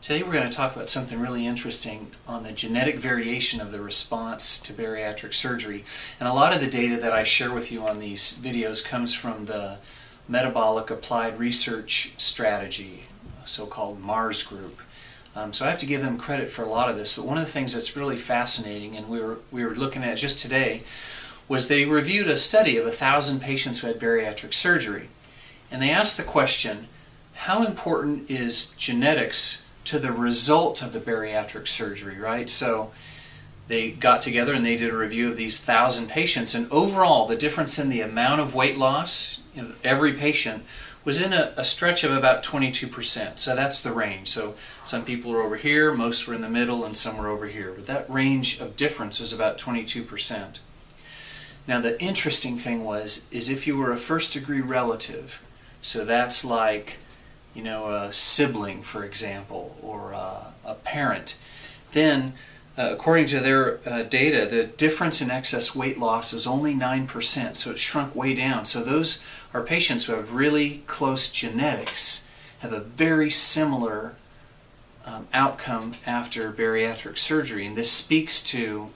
Today we're going to talk about something really interesting on the genetic variation of the response to bariatric surgery. And a lot of the data that I share with you on these videos comes from the Metabolic Applied Research Strategy, so-called MARS group. So I have to give them credit for a lot of this, but one of the things that's really fascinating, and we were looking at just today, was they reviewed a study of 1,000 patients who had bariatric surgery. And they asked the question, how important is genetics to the result of the bariatric surgery, right? So they got together and they did a review of these 1,000 patients, and overall the difference in the amount of weight loss in every patient was in a stretch of about 22%. So that's the range. So some people are over here, most were in the middle, and some were over here. But that range of difference was about 22%. Now the interesting thing is if you were a first-degree relative, so that's like, you know, a sibling, for example, or a parent, then according to their data, the difference in excess weight loss is only 9%, so it shrunk way down. So those are patients who have really close genetics, have a very similar outcome after bariatric surgery, and this speaks to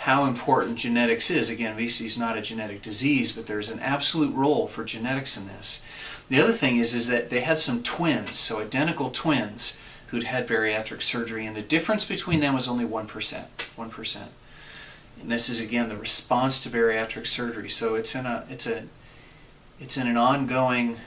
how important genetics is. Again, obesity is not a genetic disease, but there's an absolute role for genetics in this. The other thing is that they had some twins, so identical twins, who'd had bariatric surgery, and the difference between them was only 1%. 1%. And this is, again, the response to bariatric surgery. So it's in an ongoing,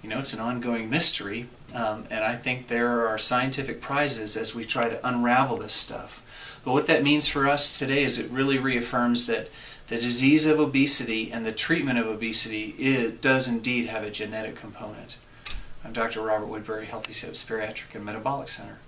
it's an ongoing mystery, and I think there are scientific prizes as we try to unravel this stuff. But what that means for us today is it really reaffirms that the disease of obesity and the treatment of obesity does indeed have a genetic component. I'm Dr. Robert Woodbury, Healthy Steps Bariatric and Metabolic Center.